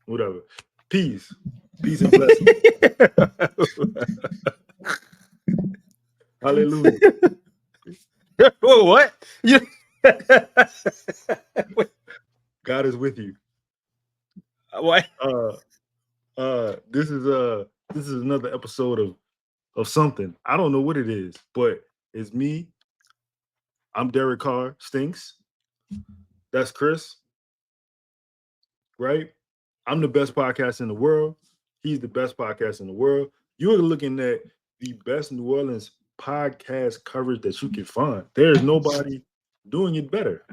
Whatever. Peace and blessings. Hallelujah. Whoa, what? God is with you. What? This is another episode of something. I don't know what it is, but it's me. I'm Derek Carr. Stinks. That's Chris. Right? I'm the best podcast in the world. He's the best podcast in the world. You're looking at the best New Orleans podcast coverage that you can find. There's nobody doing it better.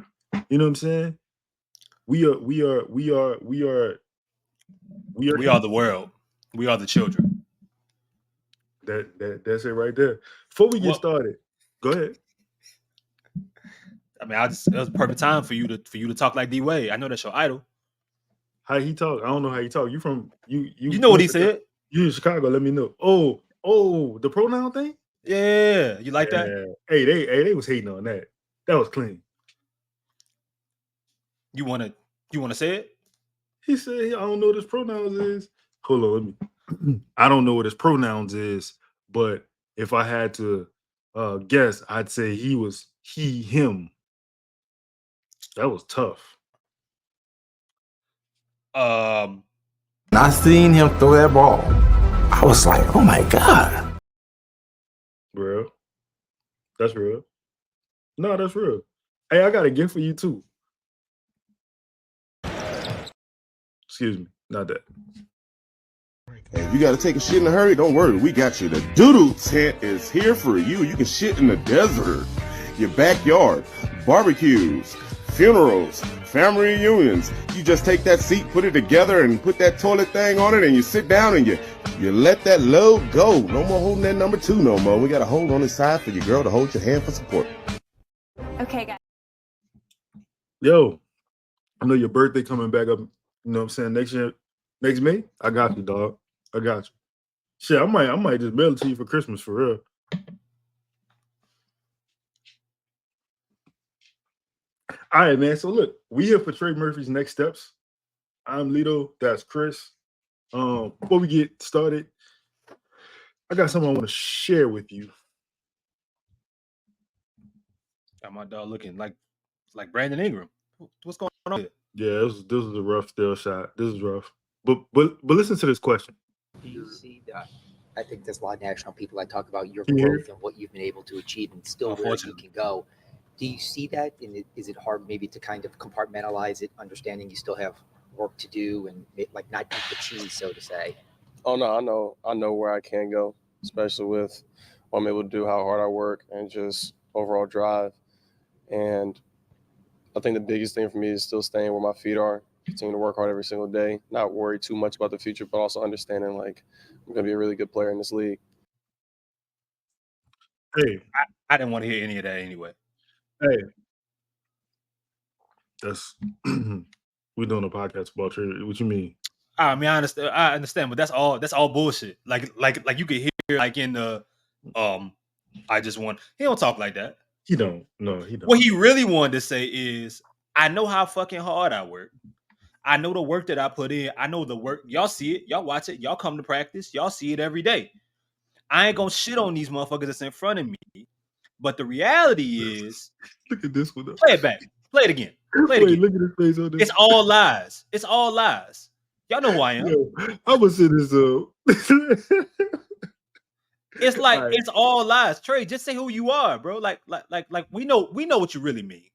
You know what I'm saying? We are the world. We are the children. That's it right there. Before we get started, go ahead. I mean, it was a perfect time for you to talk like D Wade. I know that's your idol. How he talk? I don't know how he talk. You from you? You know what he said? You in Chicago? Let me know. Oh, the pronoun thing. Yeah, you like that? Hey, they was hating on that. That was clean. You wanna say it? He said, I don't know what his pronouns is. Hold on, let me. I don't know what his pronouns is, but if I had to guess, I'd say he was he, him. That was tough. I seen him throw that ball. I was like, oh my God. Bro. That's real. No, that's real. Hey, I got a gift for you too. Excuse me, not that. Hey, if you got to take a shit in a hurry, don't worry. We got you. The doodle tent is here for you. You can shit in the desert, your backyard, barbecues, funerals, family reunions. You just take that seat, put it together, and put that toilet thing on it, and you sit down and you let that load go. No more holding that number 2 no more. We got a hold on the side for your girl to hold your hand for support. Okay, guys. Yo, I know your birthday coming back up. You know what I'm saying? Next year, next May, I got you, dog. I got you. Shit, I might just mail it to you for Christmas for real. All right, man. So look, we here for Trey Murphy's Next Steps. I'm Lito. That's Chris. Before we get started, I got something I want to share with you. Got my dog looking like Brandon Ingram. What's going on here? Yeah, this is a rough still shot. This is rough. But listen to this question. Do you see that? I think there's a lot of national people that talk about your growth and what you've been able to achieve and still where you can go. Do you see that? And is it hard maybe to kind of compartmentalize it, understanding you still have work to do and like not eat the cheese, so to say? Oh no, I know where I can go, especially with what I'm able to do, how hard I work, and just overall drive. And I think the biggest thing for me is still staying where my feet are, continue to work hard every single day, not worry too much about the future, but also understanding like I'm going to be a really good player in this league. Hey, I didn't want to hear any of that anyway. Hey, that's we're doing a podcast about Trey. What you mean? I mean, I understand, but that's all bullshit. Like you could hear like in the I just want. He don't talk like that. He don't. No, he don't. What he really wanted to say is, I know how fucking hard I work. I know the work that I put in. I know the work. Y'all see it. Y'all watch it. Y'all come to practice. Y'all see it every day. I ain't gonna shit on these motherfuckers that's in front of me. But the reality is, look at this one. Though. Play it back. Play it again. Play it again. Look at his face on this. It's all lies. It's all lies. Y'all know who I am. Yo, I'm gonna say this up. It's like right. It's all lies. Trey, just say who you are, bro. Like we know what you really mean.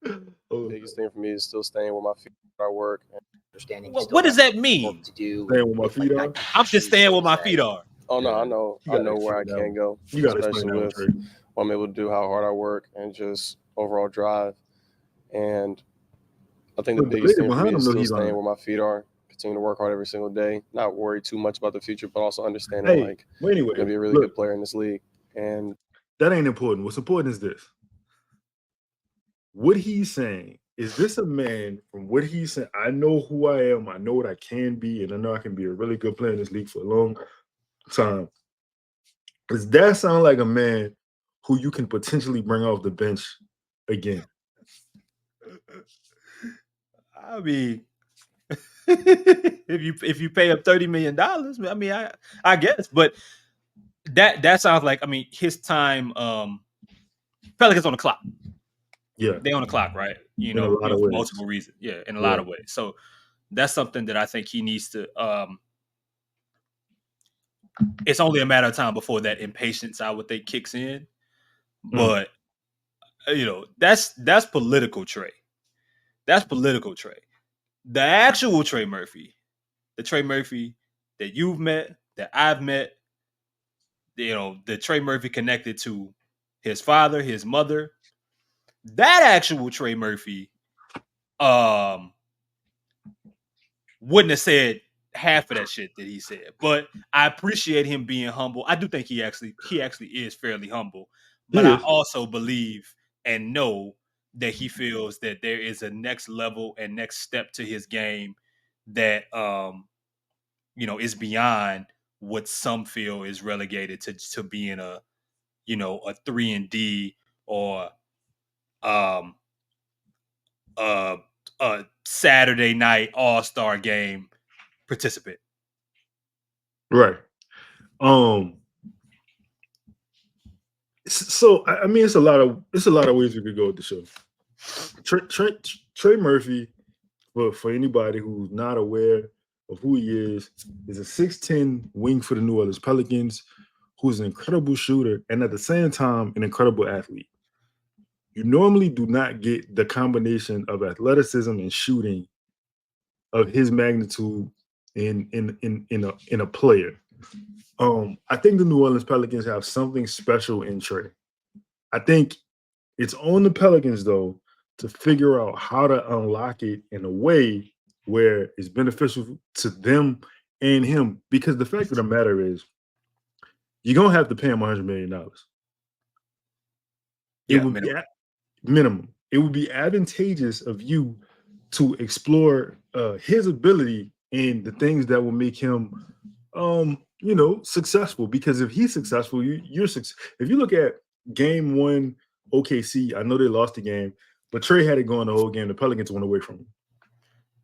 The biggest thing for me is still staying where my feet are. Work and understanding. What does that mean? To do staying where my feet are. I'm just staying where my feet are. Oh no, I know where I can go. You gotta especially with what I'm able to do, how hard I work, and just overall drive. And I think the biggest thing for me is still staying where my feet are. Continue to work hard every single day, not worry too much about the future, but also understanding I'm going to be a really good player in this league. And that ain't important. What's important is this. What he's saying, is this a man from what he's saying? I know who I am. I know what I can be, and I know I can be a really good player in this league for a long time. Does that sound like a man who you can potentially bring off the bench again? I mean, if you pay him $30 million, I mean, I guess, but that sounds like, I mean, his time. Pelicans on the clock. Yeah, They on the clock, right? in a lot of For ways. multiple reasons. Yeah, in a lot of ways. So that's something that I think he needs to. It's only a matter of time before that impatience, I would think, kicks in. But that's political, Trey. That's political, Trey. The actual Trey Murphy, the Trey Murphy that you've met, that I've met, the Trey Murphy connected to his father, his mother, that actual Trey Murphy, wouldn't have said half of that shit that he said. But I appreciate him being humble. I do think he actually is fairly humble. But I also believe and know that he feels that there is a next level and next step to his game that is beyond what some feel is relegated to being a 3-and-D or a Saturday night all-star game participant. Right. So I mean, it's a lot of ways we could go with the show. Trey Murphy, for anybody who's not aware of who he is a 6'10" wing for the New Orleans Pelicans, who's an incredible shooter and at the same time an incredible athlete. You normally do not get the combination of athleticism and shooting of his magnitude in a player. I think the New Orleans Pelicans have something special in Trey. I think it's on the Pelicans, though, to figure out how to unlock it in a way where it's beneficial to them and him. Because the fact of the matter is, you're going to have to pay him $100 million. It would be minimum. It would be advantageous of you to explore his ability and the things that will make him successful. Because if he's successful, you're successful. If you look at game 1 OKC, I know they lost the game, but Trey had it going the whole game. The Pelicans went away from him.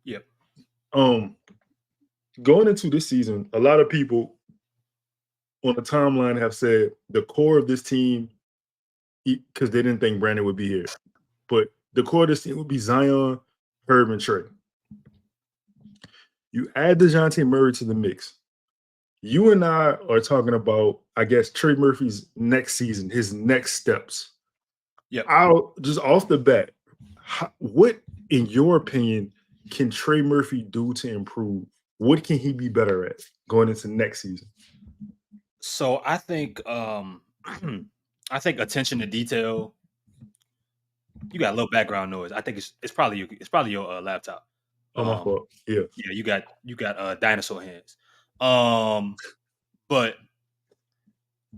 Yep. Going into this season, a lot of people on the timeline have said the core of this team, because they didn't think Brandon would be here, but the core of this team would be Zion, Herb, and Trey. You add Dejounte Murray to the mix. You and I are talking about, I guess, Trey Murphy's next season, his next steps. Yeah. I'll just off the bat, what, in your opinion, can Trey Murphy do to improve? What can he be better at going into next season? So I think attention to detail. You got a little background noise. I think it's probably your laptop. Oh, my fault. Yeah. Yeah, you got dinosaur hands. But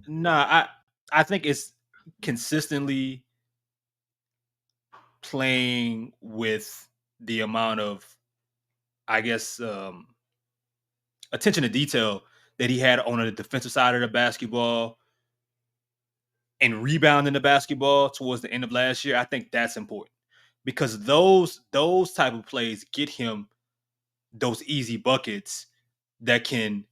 nah, I think it's consistently playing with the amount of, I guess, attention to detail that he had on the defensive side of the basketball and rebounding the basketball towards the end of last year. I think that's important because those type of plays get him those easy buckets that can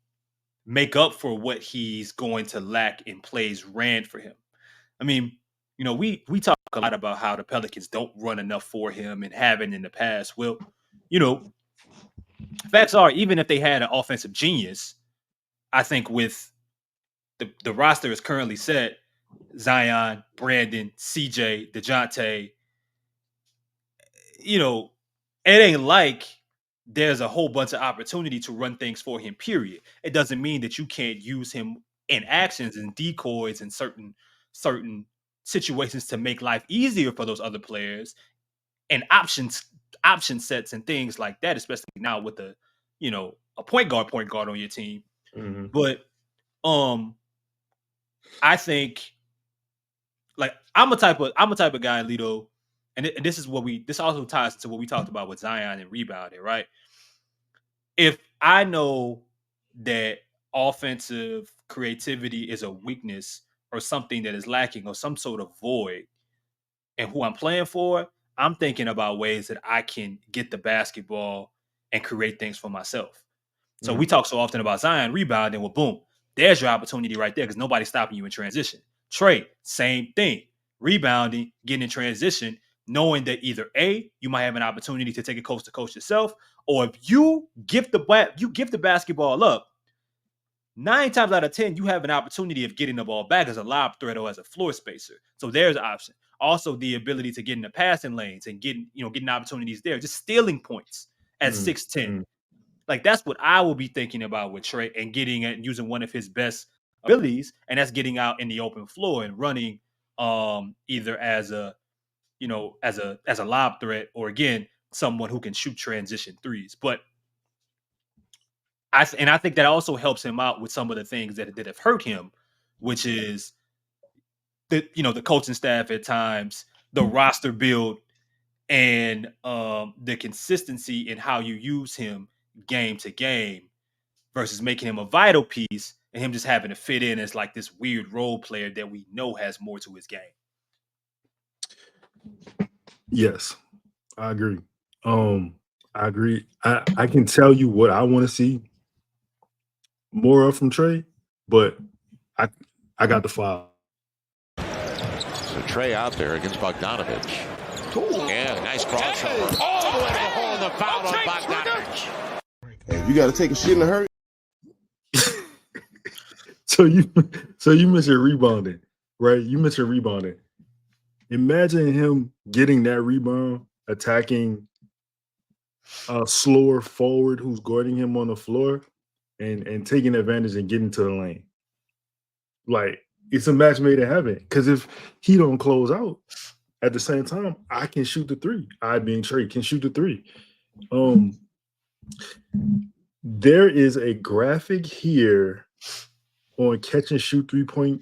make up for what he's going to lack in plays ran for him. I mean, we talk a lot about how the Pelicans don't run enough for him and haven't in the past. Well, facts are, even if they had an offensive genius, I think with the roster is currently set, Zion, Brandon, CJ, Dejounte, it ain't like there's a whole bunch of opportunity to run things for him, period. It doesn't mean that you can't use him in actions and decoys and certain situations to make life easier for those other players and option sets and things like that, especially now with a point guard on your team. Mm-hmm. But I think, like, I'm a type of guy, Lito, and this also ties to what we talked about with Zion and rebounding, right? If I know that offensive creativity is a weakness or something that is lacking or some sort of void, and who I'm playing for, I'm thinking about ways that I can get the basketball and create things for myself. So we talk so often about Zion rebounding. Well, boom, there's your opportunity right there because nobody's stopping you in transition. Trey, same thing. Rebounding, getting in transition, knowing that either A, you might have an opportunity to take it coast to coast yourself, or if you give the basketball up, 9 times out of 10, you have an opportunity of getting the ball back as a lob threat or as a floor spacer. So there's an option. Also, the ability to get in the passing lanes and getting opportunities there, just stealing points at 6'10". Like that's what I will be thinking about with Trey and getting and using one of his best abilities, and that's getting out in the open floor and running either as a as a lob threat or again someone who can shoot transition threes. But I think that also helps him out with some of the things that have hurt him, which is the coaching staff at times, the roster build, and the consistency in how you use him game to game versus making him a vital piece and him just having to fit in as like this weird role player that we know has more to his game. Yes, I agree. I agree. I can tell you what I want to see more of from Trey, but I got the file. So Trey out there against Bogdanovich. Yeah, nice crossover. All the way to the hole in the foul on Bogdanovich. Hey, you got to take a shit in a hurry. So you mentioned rebounding, right? You mentioned rebounding. Imagine him getting that rebound, attacking a slower forward who's guarding him on the floor, and taking advantage and getting to the lane. Like it's a match made in heaven. Because if he don't close out at the same time, I can shoot the three. I being Trey can shoot the three. There is a graphic here on catch and shoot 3-point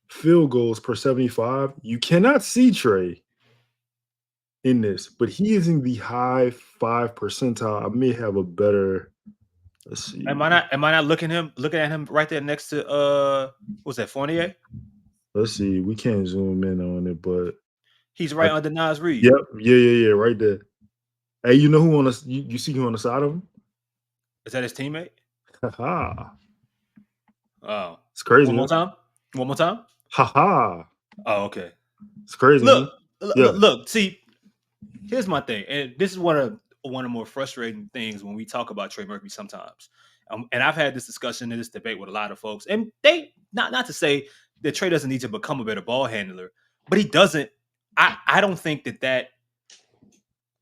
field goals per 75. You cannot see Trey in this, but he is in the high 5 percentile. I may have a better. Let's see. Am I not looking at him right there next to what's that, Fournier? Let's see. We can't zoom in on it, but he's right under Nas Reed. Yep. Yeah, right there. Hey, you know who on the you see who on the side of him? Is that his teammate? Haha. Oh. It's crazy. One more time? Haha. Oh, okay. It's crazy. Look, see, here's my thing. And this is one of the more frustrating things when we talk about Trey Murphy sometimes. And I've had this discussion and this debate with a lot of folks. And they not to say that Trey doesn't need to become a better ball handler, but he doesn't. I don't think that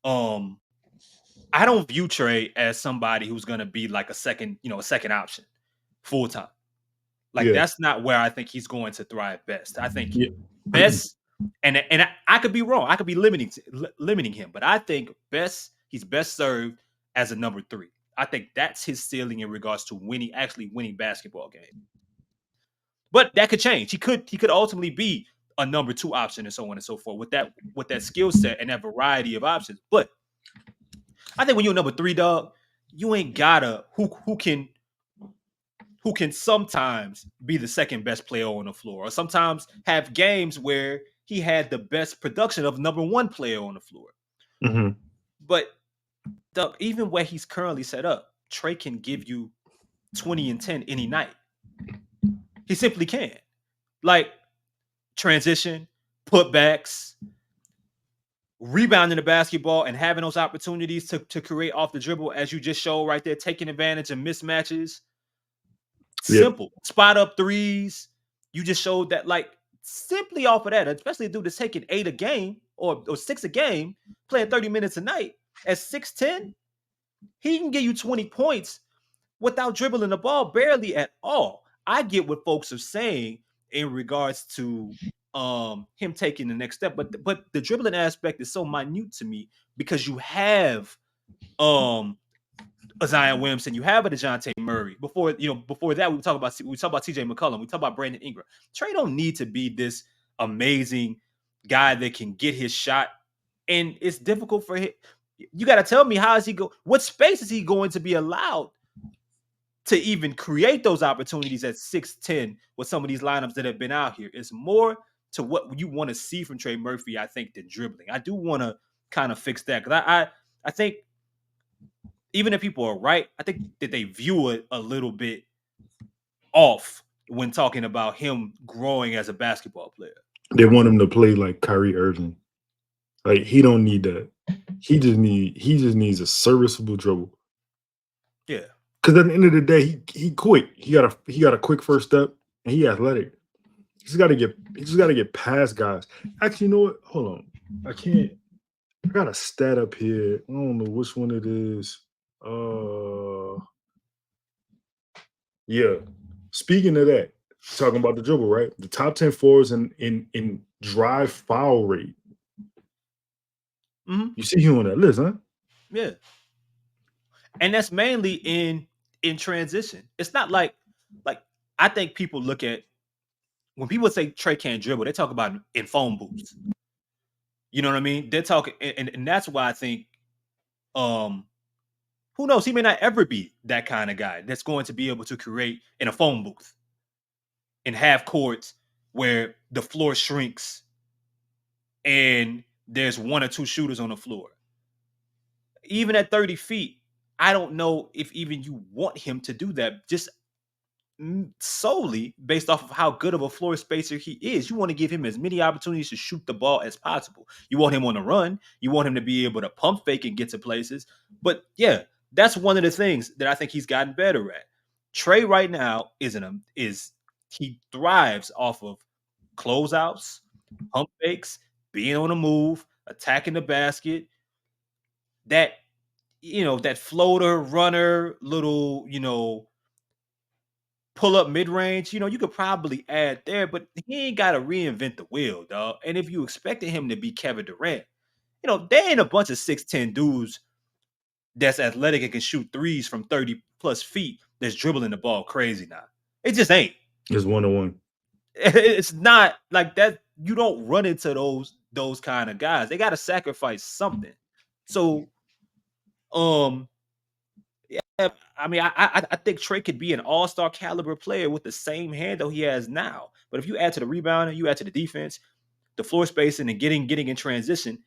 I don't view Trey as somebody who's going to be like a second option full time. Like that's not where I think he's going to thrive best. I think best, and I could be wrong. I could be limiting him, but I think he's best served as a number 3. I think that's his ceiling in regards to actually winning basketball games. But that could change. He could ultimately be a number 2 option and so on and so forth with that skill set and that variety of options. But I think when you're a number 3, dog, you ain't gotta who can sometimes be the second best player on the floor, or sometimes have games where he had the best production of number 1 player on the floor. Mm-hmm. But even where he's currently set up, Trey can give you 20 and 10 any night. He simply can. Like transition, putbacks, rebounding the basketball and having those opportunities to create off the dribble, as you just showed right there, taking advantage of mismatches. Simple. Spot up threes. You just showed that, like, simply off of that, especially a dude that's taking 8 a game or 6 a game, playing 30 minutes a night at 6'10", he can give you 20 points without dribbling the ball barely at all. I get what folks are saying in regards to him taking the next step, but the dribbling aspect is so minute to me because you have a Zion Williamson, you have a Dejounte Murray. Before that, we talk about TJ McCollum, we talk about Brandon Ingram. Trey don't need to be this amazing guy that can get his shot, and it's difficult for him. You got to tell me, what space is he going to be allowed to even create those opportunities at 6'10" with some of these lineups that have been out here? It's more to what you want to see from Trey Murphy, I think, than dribbling. I do want to kind of fix that because I think even if people are right, I think that they view it a little bit off when talking about him growing as a basketball player. They want him to play like Kyrie Irving. Like he don't need that. He just needs a serviceable dribble. Yeah. Because at the end of the day, he quick. He got a quick first step, and he athletic. He just got to get past guys. Actually, you know what? Hold on. I got a stat up here. I don't know which one it is. Yeah. Speaking of that, talking about the dribble, right? The top 10 forwards in drive foul rate. Mm-hmm. You see him on that list, huh? Yeah. And that's mainly in transition. It's not like I think people look at when people say Trey can't dribble, they talk about in phone booths. You know what I mean? They're talking, and that's why I think, who knows? He may not ever be that kind of guy that's going to be able to create in a phone booth in half courts where the floor shrinks and there's one or two shooters on the floor. Even at 30 feet, I don't know if even you want him to do that. Just solely based off of how good of a floor spacer he is. You want to give him as many opportunities to shoot the ball as possible. You want him on the run. You want him to be able to pump fake and get to places. But yeah, that's one of the things that I think he's gotten better at. Trey right now he thrives off of closeouts, pump fakes, being on the move, attacking the basket. That that floater runner, little pull up mid range, you could probably add there, but he ain't got to reinvent the wheel, dog. And if you expected him to be Kevin Durant, there ain't a bunch of 6'10 dudes that's athletic and can shoot threes from 30 plus feet that's dribbling the ball crazy now. It just ain't. It's 1-on-1. It's not like that. You don't run into those kind of guys. They got to sacrifice something. So, yeah, I mean, I think Trey could be an all-star caliber player with the same handle he has now. But if you add to the rebounding, you add to the defense, the floor spacing, and getting in transition,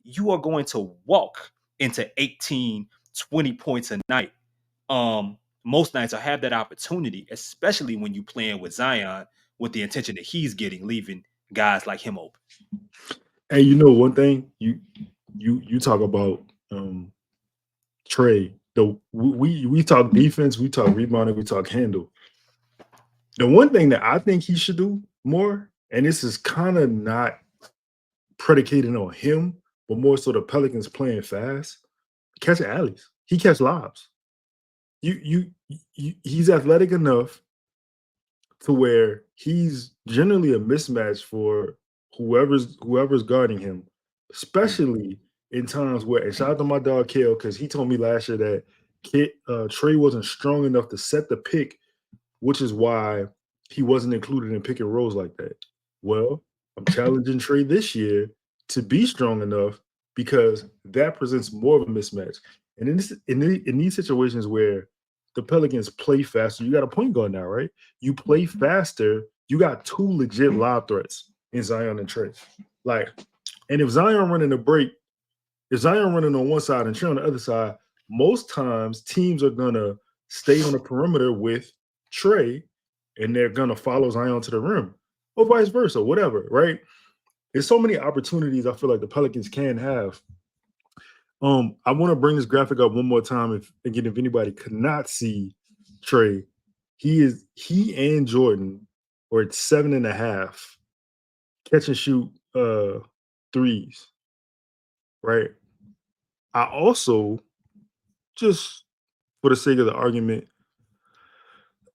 you are going to walk into 18, 20 points a night. Most nights I have that opportunity, especially when you playing with Zion with the intention that he's getting, leaving guys like him open. And you know one thing, you talk about Trey. We talk defense, we talk rebounding, we talk handle. The one thing that I think he should do more, and this is kind of not predicated on him, but more so the Pelicans playing fast, catch alleys. He catch lobs. He's athletic enough to where he's generally a mismatch for whoever's guarding him, especially in times where, and shout out to my dog Kale, because he told me last year that Trey wasn't strong enough to set the pick, which is why he wasn't included in pick and rolls like that. Well, I'm challenging Trey this year to be strong enough because that presents more of a mismatch. And in these situations where the Pelicans play faster, you got a point guard now, right? You play faster, you got two legit lob threats in Zion and Trey. And if Zion running a break, if Zion running on one side and Trey on the other side, most times teams are gonna stay on the perimeter with Trey and they're gonna follow Zion to the rim, or vice versa, whatever, right? There's so many opportunities I feel like the Pelicans can have. I want to bring this graphic up one more time. If anybody could not see Trey, he and Jordan are at 7.5 catch and shoot threes. Right. I also, just for the sake of the argument,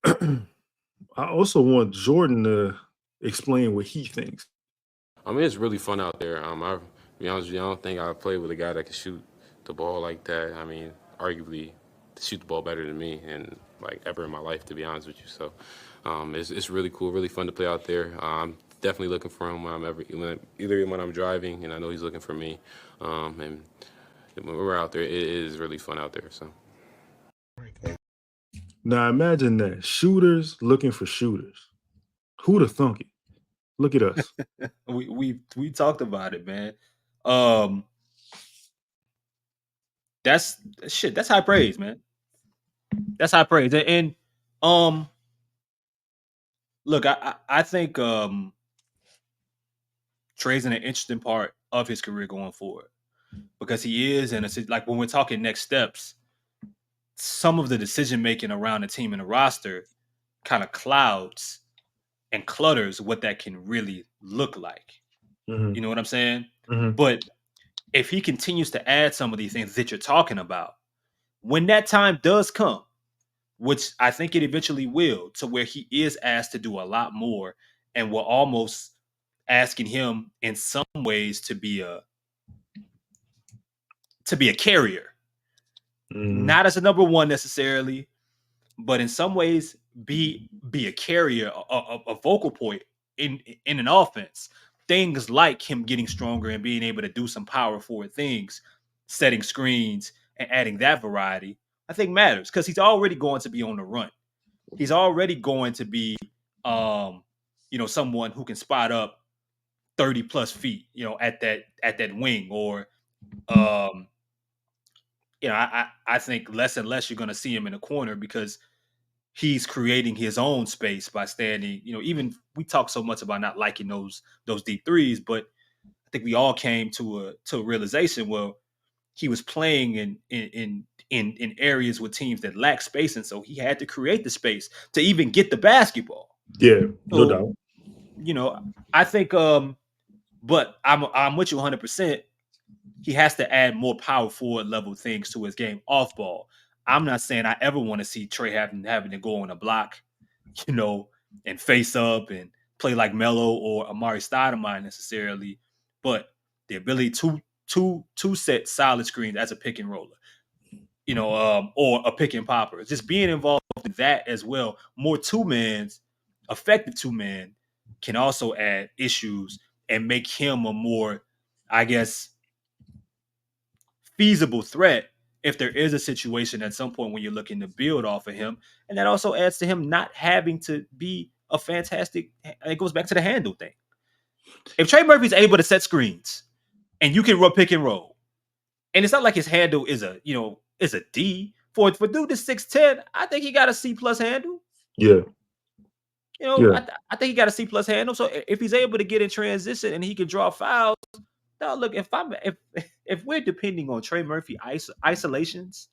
I also want Jordan to explain what he thinks. I mean, it's really fun out there. To be honest with you, I don't think I've played with a guy that can shoot the ball like that. I mean, arguably shoot the ball better than me and like ever in my life, to be honest with you. So it's really cool, really fun to play out there. I'm definitely looking for him either when I'm driving, and I know he's looking for me. And when we're out there, it is really fun out there. So. Now imagine that, shooters looking for shooters. Who'd have thunk it? Look at us. we talked about it, man. That's high praise, man. That's high praise. And look, I think Trey's in an interesting part of his career going forward because he is in a like when we're talking next steps, some of the decision making around the team and the roster kind of clouds and clutters what that can really look like. Mm-hmm. You know what I'm saying? Mm-hmm. But if he continues to add some of these things that you're talking about, when that time does come, which I think it eventually will, to where he is asked to do a lot more and we're almost asking him in some ways to be a carrier. Mm-hmm. Not as a number one necessarily, but in some ways be a carrier, a vocal point in an offense. Things like him getting stronger and being able to do some power forward things, setting screens and adding that variety, I think matters because he's already going to be on the run. He's already going to be, someone who can spot up 30 plus feet, at that wing, or, I think less and less you're going to see him in a corner because he's creating his own space by standing. Even we talk so much about not liking those deep threes, but I think we all came to a realization where he was playing in areas with teams that lack space, and so he had to create the space to even get the basketball. Yeah, no doubt. I think, but I'm with you 100%. He has to add more power forward level things to his game off ball. I'm not saying I ever want to see Trey having to go on a block, and face up and play like Melo or Amari Stoudemire necessarily, but the ability to set solid screens as a pick and roller, or a pick and popper. Just being involved in that as well. More effective two man can also add issues and make him a more, I guess, feasible threat if there is a situation at some point when you're looking to build off of him. And that also adds to him not having to be a fantastic, it goes back to the handle thing. If Trey Murphy's able to set screens and you can run pick and roll, and it's not like his handle is a D. For dude that's 6'10", I think he got a C plus handle. Yeah. I think he got a C plus handle. So if he's able to get in transition and he can draw fouls, now look, if we're depending on Trey Murphy isolations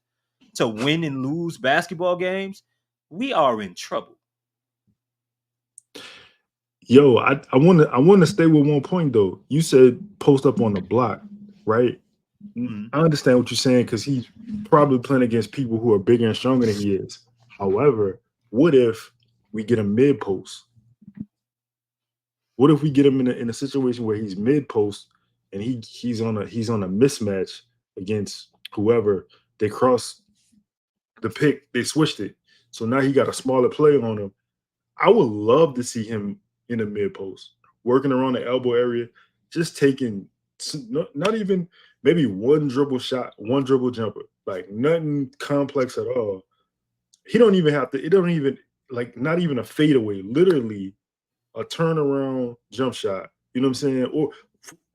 to win and lose basketball games, we are in trouble. Yo, I want to stay with one point though. You said post up on the block, right? Mm-hmm. I understand what you're saying because he's probably playing against people who are bigger and stronger than he is. However, what if we get him mid post? What if we get him in a situation where he's mid post and he's on a mismatch against whoever? They cross the pick, they switched it, so now he got a smaller player on him. I would love to see him in the mid post, working around the elbow area, just taking not even maybe one dribble shot, one dribble jumper, like nothing complex at all. He don't even have to. It don't even not even a fadeaway. Literally a turnaround jump shot. You know what I'm saying? Or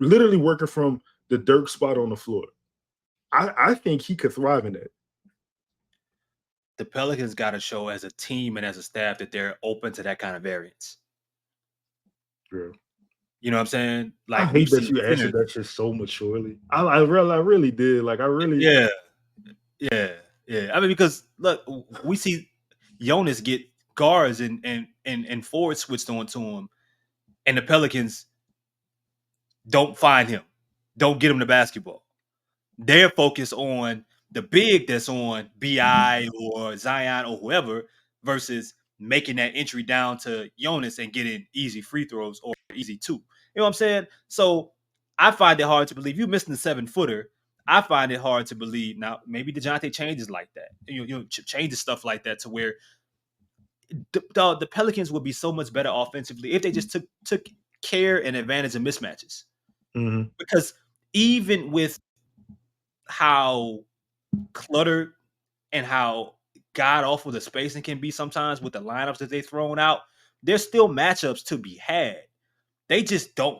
literally working from the Dirk spot on the floor. I think he could thrive in that. The Pelicans got to show as a team and as a staff that they're open to that kind of variance. Yeah. You know what I'm saying? Like, I hate that you answered that shit so maturely. I really did. Yeah. I mean, because look, we see Jonas get guards and forward switched onto him, and the Pelicans don't find him, don't get him the basketball. They're focused on the big that's on BI or Zion or whoever versus making that entry down to Jonas and getting easy free throws or easy two. You know what I'm saying? So I find it hard to believe you missing the 7-footer. I find it hard to believe. Now, maybe Dejounte changes like that. Changes stuff like that to where the Pelicans would be so much better offensively if they just took care and advantage of mismatches. Mm-hmm. Because even with how cluttered and how god awful the spacing can be sometimes with the lineups that they've thrown out, there's still matchups to be had. They just don't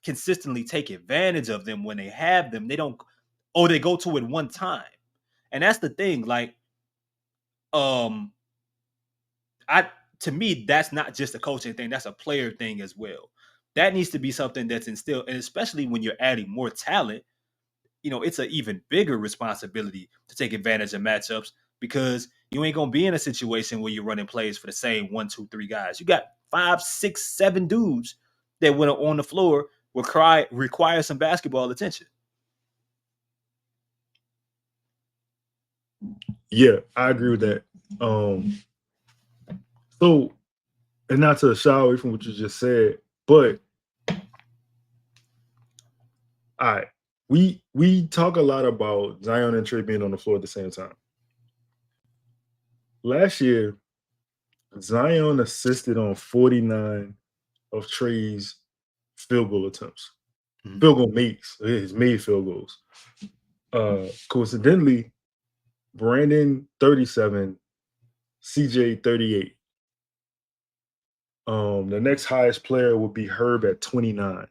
consistently take advantage of them when they have them. They don't, or they go to it one time. And that's the thing. Like, to me, that's not just a coaching thing. That's a player thing as well. That needs to be something that's instilled, and especially when you're adding more talent, it's an even bigger responsibility to take advantage of matchups because you ain't gonna be in a situation where you're running plays for the same 1, 2, 3 guys. You got 5, 6, 7 dudes that when on the floor require some basketball attention. Yeah, I agree with that. So, and not to shy away from what you just said, but all right, we talk a lot about Zion and Trey being on the floor at the same time. Last year, Zion assisted on 49 of Trey's field goal attempts. Field goal makes, his made field goals. Coincidentally, Brandon 37, CJ 38. The next highest player would be Herb at 29.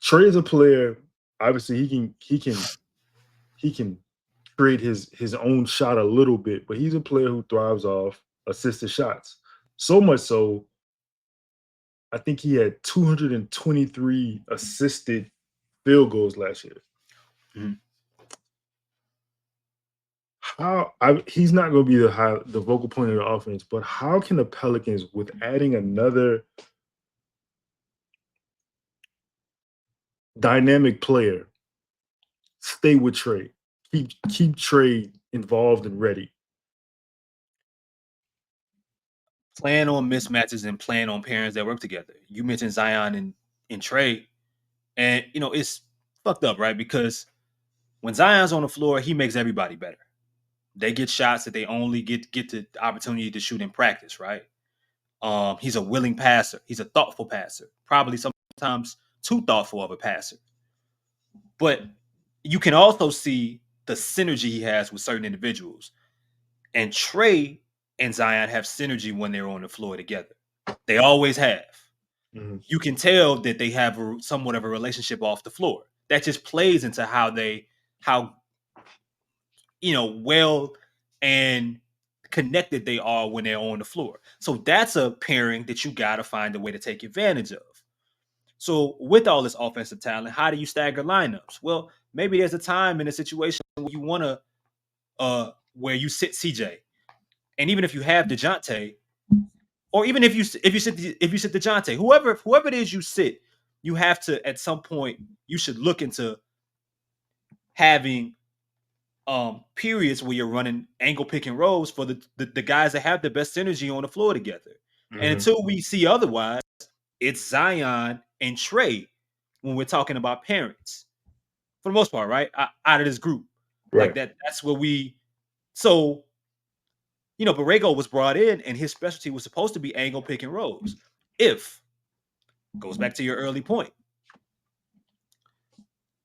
Trey is a player. Obviously, he can create his own shot a little bit, but he's a player who thrives off assisted shots. So much so, I think he had 223 assisted field goals last year. He's not going to be the vocal point of the offense, but how can the Pelicans, with adding another dynamic player, stay with Trey, keep Trey involved and ready? Plan on mismatches and plan on pairings that work together. You mentioned Zion and Trey, and it's fucked up, right? Because when Zion's on the floor, he makes everybody better. They get shots that they only get the opportunity to shoot in practice, right? He's a willing passer. He's a thoughtful passer. Probably sometimes too thoughtful of a passer. But you can also see the synergy he has with certain individuals. And Trey and Zion have synergy when they're on the floor together. They always have. Mm-hmm. You can tell that they have somewhat of a relationship off the floor. That just plays into how well and connected they are when they're on the floor. So that's a pairing that you got to find a way to take advantage of. So with all this offensive talent, how do you stagger lineups? Well, maybe there's a time in a situation where you want to where you sit CJ. And even if you have Dejounte, or even if you sit Dejounte, whoever it is you sit, you have to, at some point, you should look into having periods where you're running angle pick and rolls for the guys that have the best synergy on the floor together. Mm-hmm. And until we see otherwise, it's Zion and Trey when we're talking about parents, for the most part, right? Out of this group. Right. Like that's where so Borrego was brought in and his specialty was supposed to be angle pick and rolls. Goes back to your early point,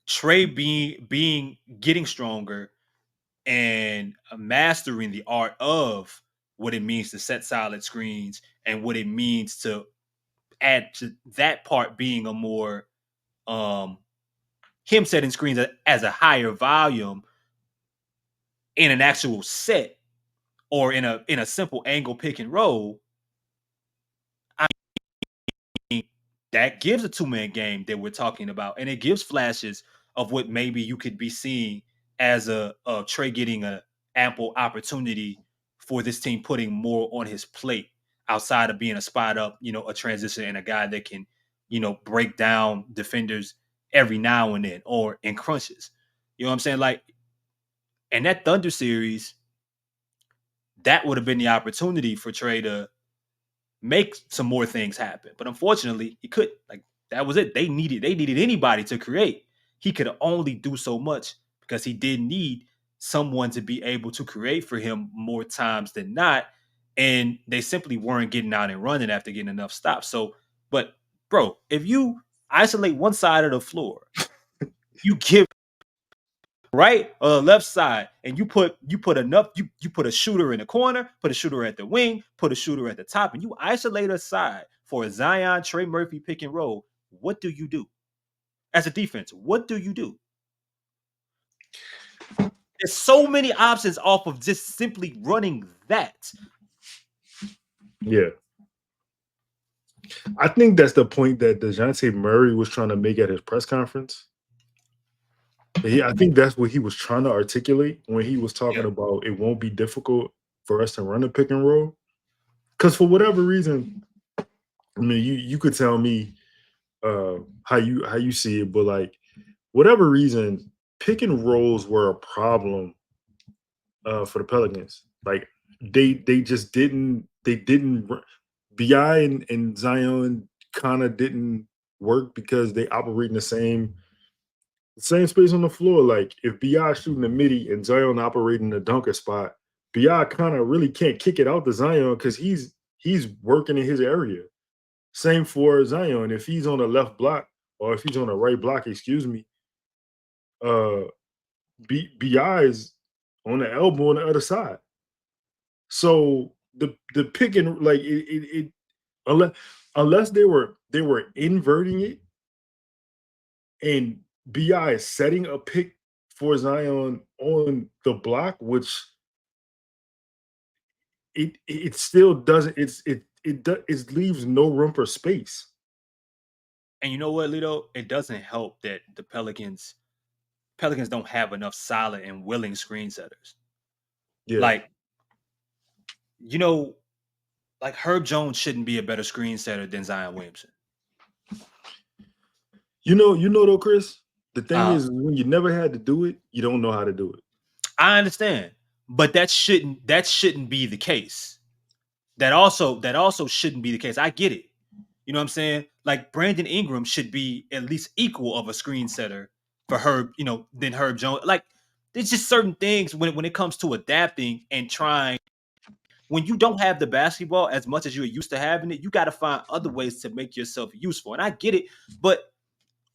Trey getting stronger and mastering the art of what it means to set solid screens and what it means to add to that part being a more him setting screens as a higher volume in an actual set or in a simple angle pick and roll. I mean, that gives a 2-man game that we're talking about, and it gives flashes of what maybe you could be seeing as a Trey getting an ample opportunity for this team putting more on his plate outside of being a spot up, a transition and a guy that can, break down defenders every now and then or in crunches. You know what I'm saying? Like, in that Thunder series, that would have been the opportunity for Trey to make some more things happen. But unfortunately, he couldn't. Like, that was it. They needed anybody to create. He could only do so much because he did need someone to be able to create for him more times than not. And they simply weren't getting out and running after getting enough stops. So, but bro, if you isolate one side of the floor, you give right or the left side, and you put enough, you put a shooter in the corner, put a shooter at the wing, put a shooter at the top, and you isolate a side for a Zion Trey Murphy pick and roll. What do you do as a defense? What do you do? There's so many options off of just simply running that. Yeah. I think that's the point that Dejounte Murray was trying to make at his press conference. I think that's what he was trying to articulate when he was talking about it won't be difficult for us to run a pick and roll. Because for whatever reason, I mean, you could tell me how you see it, but like whatever reason, pick and rolls were a problem for the Pelicans. Like they just didn't Bi and Zion kind of didn't work because they operate in the same space on the floor. Like if Bi shooting the midi and Zion operating the dunker spot, Bi kind of really can't kick it out to Zion because he's working in his area. Same for Zion. If he's on the left block or if he's on the right block, excuse me, Bi is on the elbow on the other side. So the pick and like it unless they were inverting it and Bi is setting a pick for Zion on the block, which it still doesn't. It leaves no room for space. And you know what, Lito? It doesn't help that the Pelicans don't have enough solid and willing screen setters. Yeah. Like, like Herb Jones shouldn't be a better screen setter than Zion Williamson. You know though, Chris, the thing is when you never had to do it, you don't know how to do it. I understand, but that shouldn't be the case. That also shouldn't be the case. I get it. You know what I'm saying? Like Brandon Ingram should be at least equal of a screen setter for Herb, than Herb Jones. Like there's just certain things when it comes to adapting and trying. When you don't have the basketball as much as you're used to having it, you got to find other ways to make yourself useful. And I get it, but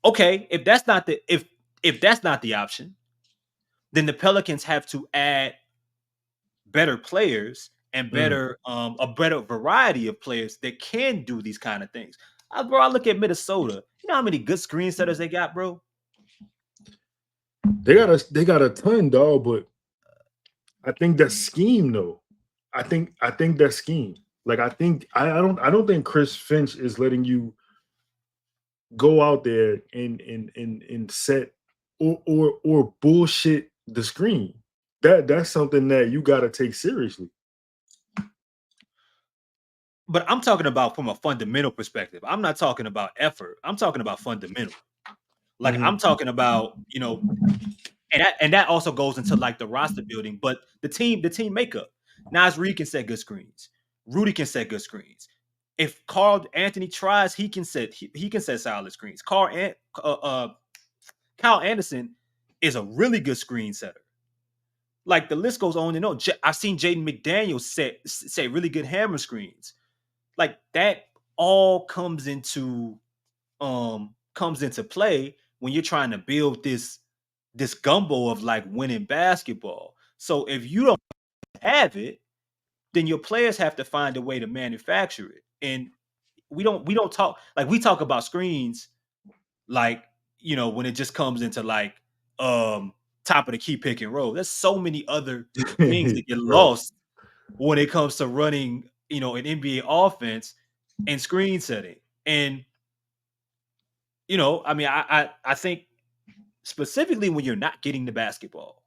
okay, if that's not the option, then the Pelicans have to add better players and a better variety of players that can do these kind of things. Bro, I look at Minnesota. You know how many good screen setters they got, bro? They got a ton, dog, but I think that scheme though. I think that scheme. Like I don't think Chris Finch is letting you go out there and set or bullshit the screen. That's something that you got to take seriously. But I'm talking about from a fundamental perspective. I'm not talking about effort. I'm talking about fundamental. Like I'm talking about, and that also goes into like the roster building, but the team makeup. Nas Reed can set good screens. Rudy can set good screens. If Carl Anthony tries, he can set solid screens. Kyle Anderson is a really good screen setter. Like the list goes on and on. I've seen Jaden McDaniels set really good hammer screens. Like that all comes into play when you're trying to build this gumbo of like winning basketball. So if you don't have it, then your players have to find a way to manufacture it. And we don't talk like we talk about screens like when it just comes into like top of the key pick and roll. There's so many other things that get lost when it comes to running an NBA offense and screen setting. And I mean I think specifically when you're not getting the basketball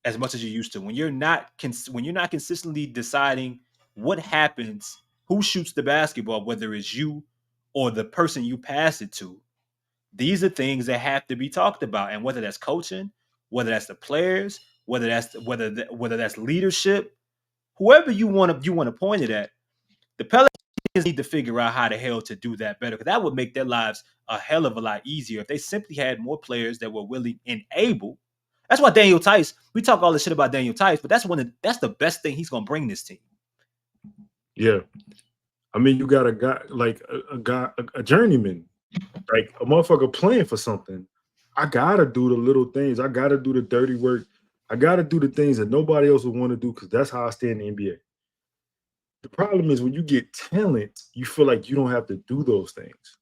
as much as you used to, when you're not consistently deciding what happens, who shoots the basketball, whether it's you or the person you pass it to, these are things that have to be talked about. And whether that's coaching, whether that's the players, whether that's leadership, whoever you want to point it at, the Pelicans need to figure out how the hell to do that better, because that would make their lives a hell of a lot easier if they simply had more players that were willing and able. That's why Daniel Tice, we talk all this shit about Daniel Tice, but that's the best thing he's gonna bring this team. Yeah. I mean, you got a guy like a journeyman, like a motherfucker playing for something. I gotta do the little things. I gotta do the dirty work. I gotta do the things that nobody else would want to do because that's how I stay in the NBA. The problem is when you get talent, you feel like you don't have to do those things,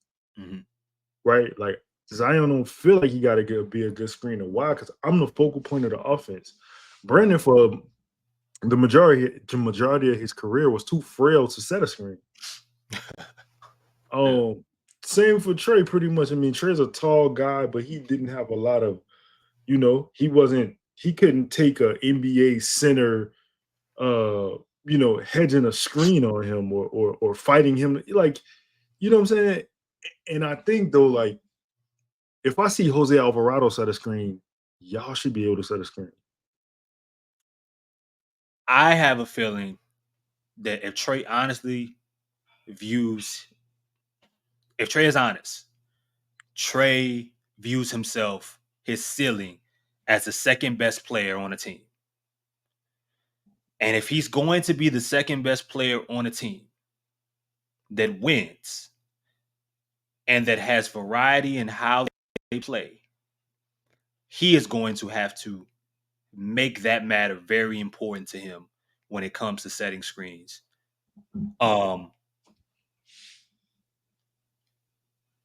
right? Like Zion don't feel like he got to be a good screener. Why? Because I'm the focal point of the offense. Brandon, for the majority of his career, was too frail to set a screen. Same for Trey, pretty much. I mean, Trey's a tall guy, but he didn't have a lot of, he couldn't take a NBA center, hedging a screen on him or fighting him. Like, you know what I'm saying? And I think though, like, if I see Jose Alvarado set a screen, y'all should be able to set a screen. I have a feeling that if Trey is honest, Trey views himself, his ceiling, as the second best player on a team. And if he's going to be the second best player on a team that wins and that has variety in how they play, he is going to have to make that matter very important to him when it comes to setting screens.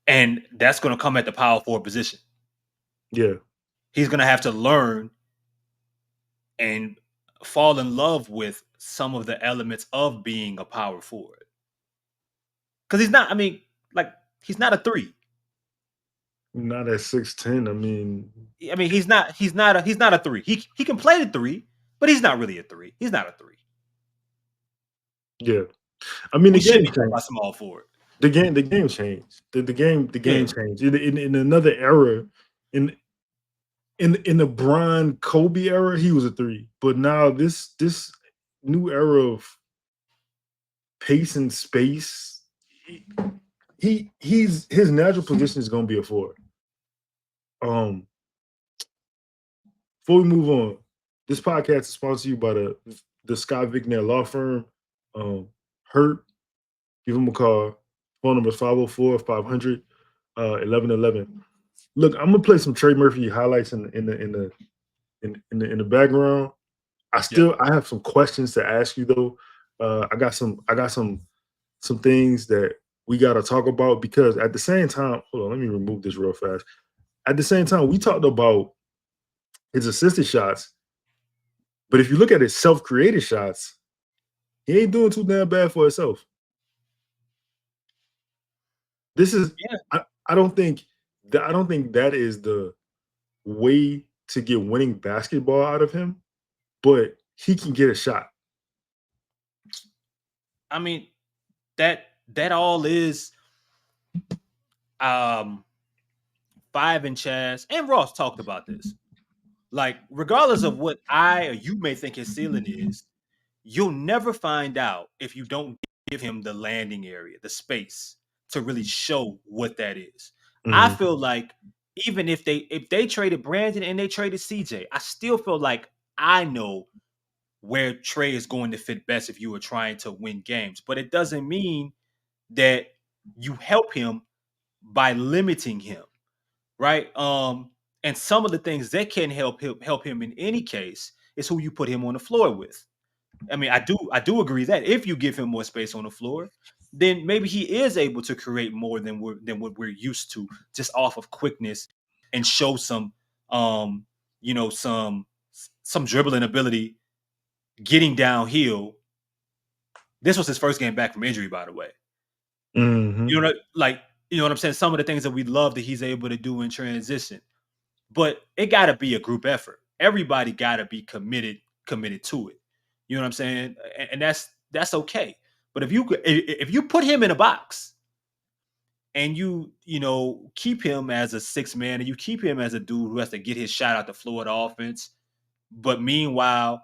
And that's going to come at the power forward position. Yeah. He's going to have to learn and fall in love with some of the elements of being a power forward. Because he's not a 3. Not at 6'10". He's not a 3. He can play the 3, but he's not really a 3. He's not a 3. Yeah. I mean, we the game changed. changed. Small forward. The game changed. The game changed. In another era, in the Bron Kobe era, he was a 3. But now this new era of pace and space, his natural position is going to be a 4. Before we move on, this podcast is sponsored to you by the Scott Vickner law firm. Hurt, give them a call. Phone number is 504-500-1111. Look, I'm gonna play some Trey Murphy highlights in the background. I have some questions to ask you though. I got some things that we gotta talk about because at the same time, hold on, let me remove this real fast. At the same time, we talked about his assisted shots, but if you look at his self-created shots, he ain't doing too damn bad for himself. This is I don't think that is the way to get winning basketball out of him, but he can get a shot. I mean, that all is 5 and Chaz and Ross talked about this. Like, regardless of what I or you may think his ceiling is, you'll never find out if you don't give him the landing area, the space to really show what that is. Mm-hmm. I feel like even if they traded Brandon and they traded CJ, I still feel like I know where Trey is going to fit best if you are trying to win games. But it doesn't mean that you help him by limiting him, right? And some of the things that can help him in any case is who you put him on the floor with. I mean, I do agree that if you give him more space on the floor, then maybe he is able to create more than what we're used to, just off of quickness and show some dribbling ability, getting downhill. This was his first game back from injury, by the way. Mm-hmm. You know what I'm saying? Some of the things that we love that he's able to do in transition, but it got to be a group effort. Everybody got to be committed to it. You know what I'm saying? And that's okay. But if you put him in a box and you keep him as a 6 man and you keep him as a dude who has to get his shot out the floor of the offense, but meanwhile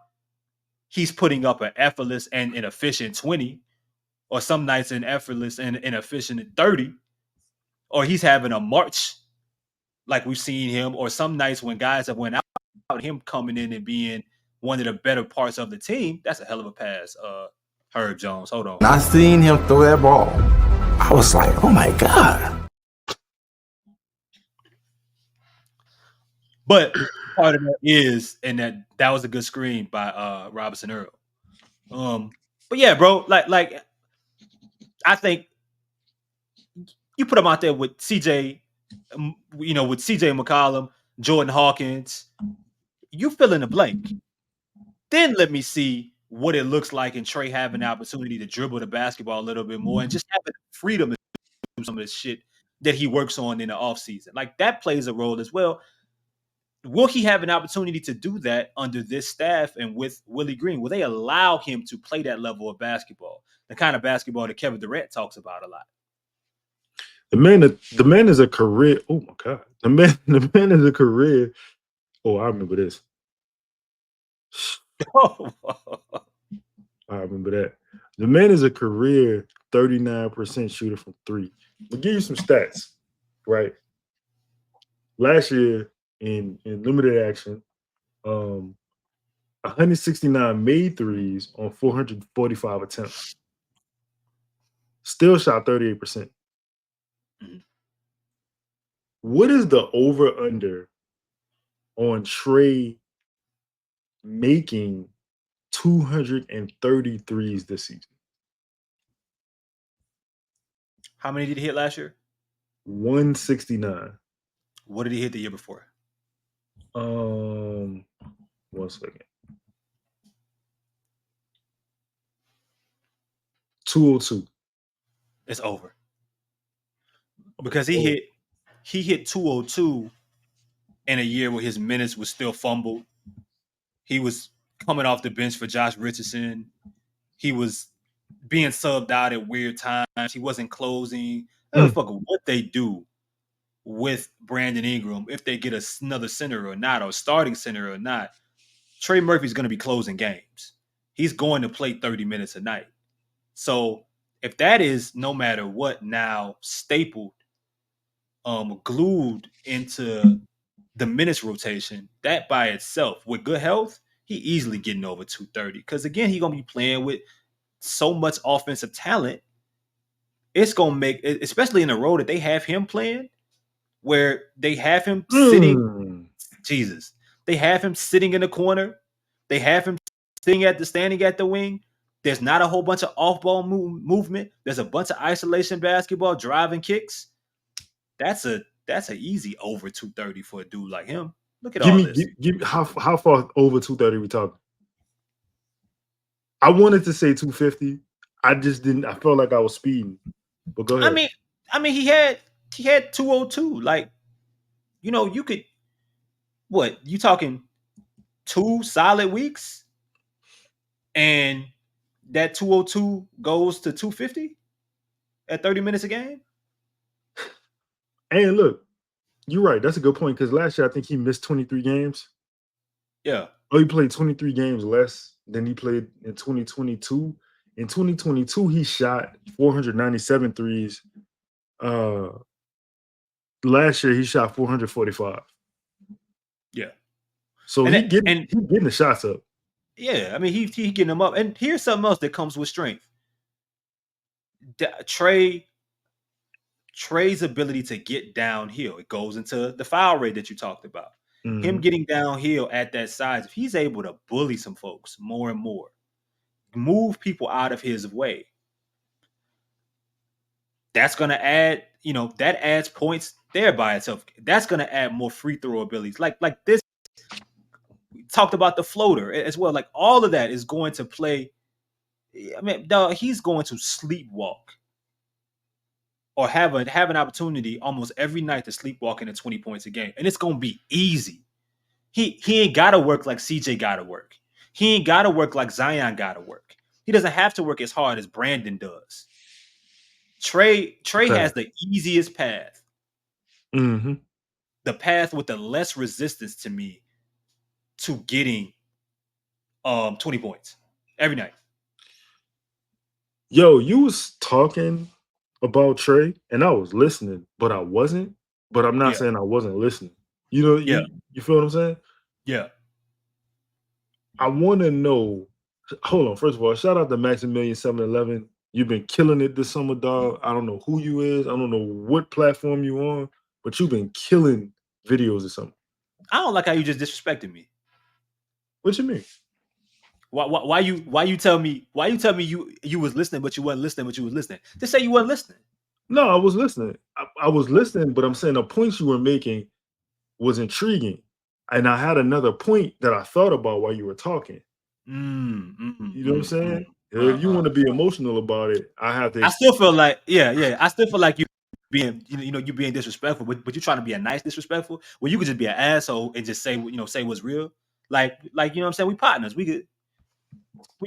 he's putting up an effortless and an efficient 20, or some nights an effortless and inefficient 30, or he's having a march like we've seen him, or some nights when guys have went out, him coming in and being one of the better parts of the team. That's a hell of a pass, Herb Jones. Hold on. When I seen him throw that ball, I was like, oh my God. But part of that is, and that was a good screen by Robinson Earl. But yeah, bro, like I think you put him out there with CJ with CJ McCollum, Jordan Hawkins, you fill in the blank. Then let me see what it looks like in Trey having the opportunity to dribble the basketball a little bit more and just having freedom to do some of the shit that he works on in the offseason. Like that plays a role as well. Will he have an opportunity to do that under this staff and with Willie Green? Will they allow him to play that level of basketball, the kind of basketball that Kevin Durant talks about a lot? The man is a career. Oh my god, the man is a career. Oh, I remember this. I remember that. The man is a career 39% shooter from three. I'll give you some stats, right? Last year in limited action, 169 made threes on 445 attempts. Still shot 38%. Mhm. What is the over under on Trey making 233s this season? How many did he hit last year? 169. What did he hit the year before? 1 second. 202. It's over. Because he hit 202 in a year where his minutes was still fumbled. He was coming off the bench for Josh Richardson. He was being subbed out at weird times. He wasn't closing. I don't fuck what they do with Brandon Ingram, if they get another center or not, or starting center or not. Trey Murphy's going to be closing games. He's going to play 30 minutes a night. So if that is no matter what now stapled, glued into the minutes rotation, that by itself, with good health, he easily getting over 230. Because again, he's going to be playing with so much offensive talent. It's going to make, especially in the role that they have him playing, where they have him sitting, Jesus, they have him sitting in the corner. They have him standing at the wing. There's not a whole bunch of off-ball movement. There's a bunch of isolation basketball, driving kicks. That's an easy over 230 for a dude like him. Look at all this. Give how far over 230 we talking? I wanted to say 250. I just didn't. I felt like I was speeding. But go ahead. I mean, he had 202. Like, you could, what, you talking 2 solid weeks? And that 202 goes to 250 at 30 minutes a game? And look, you're right. That's a good point because last year I think he missed 23 games. Yeah. Oh, he played 23 games less than he played in 2022. In 2022, he shot 497 threes. Last year, he shot 445. Yeah. So he's getting the shots up. Yeah, I mean, he getting them up. And here's something else that comes with strength. Trey's ability to get downhill. It goes into the foul rate that you talked about. Mm-hmm. Him getting downhill at that size, if he's able to bully some folks more and more, move people out of his way, that's going to add, that adds points there by itself. That's going to add more free throw abilities. Like this, we talked about the floater as well. Like all of that is going to play. I mean, dog, he's going to sleepwalk or have an opportunity almost every night to sleepwalk into 20 points a game. And it's going to be easy. He ain't got to work like CJ got to work. He ain't got to work like Zion got to work. He doesn't have to work as hard as Brandon does. Trey has the easiest path. Mm-hmm. The path with the less resistance to me to getting 20 points every night. Yo, you was talking about Trey, and I was listening, but I wasn't. But I'm not saying I wasn't listening. You feel what I'm saying? Yeah. I want to know. Hold on. First of all, shout out to Maximilian 711. You've been killing it this summer, dog. I don't know who you is. I don't know what platform you on, but you've been killing videos or something. I don't like how you just disrespected me. What you mean? Why you tell me you was listening, but you wasn't listening, but you was listening? Just say you weren't listening. No, I was listening. I was listening, but I'm saying the points you were making was intriguing. And I had another point that I thought about while you were talking. You know what I'm saying? If you want to be emotional about it, I have to. I still feel like, I still feel like you being, you being disrespectful, but you're trying to be a nice disrespectful. Well, you could just be an asshole and just say, say what's real. Like, you know what I'm saying? We partners. We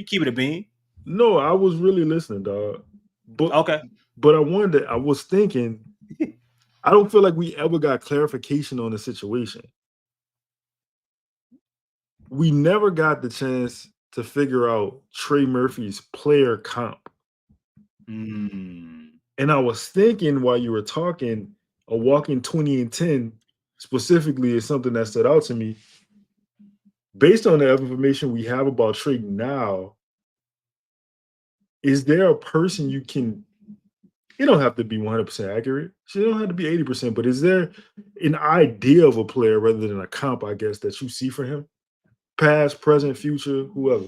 keep it a bean. No, I was really listening, dog. But Okay. But I was thinking, I don't feel like we ever got clarification on the situation. We never got the chance to figure out Trey Murphy's player comp. Mm. And I was thinking while you were talking, a walking 20 and 10 specifically is something that stood out to me. Based on the information we have about Trey now, is there a person you can, it don't have to be 100% accurate. It don't have to be 80%, but is there an idea of a player rather than a comp, I guess, that you see for him? Past, present, future, whoever.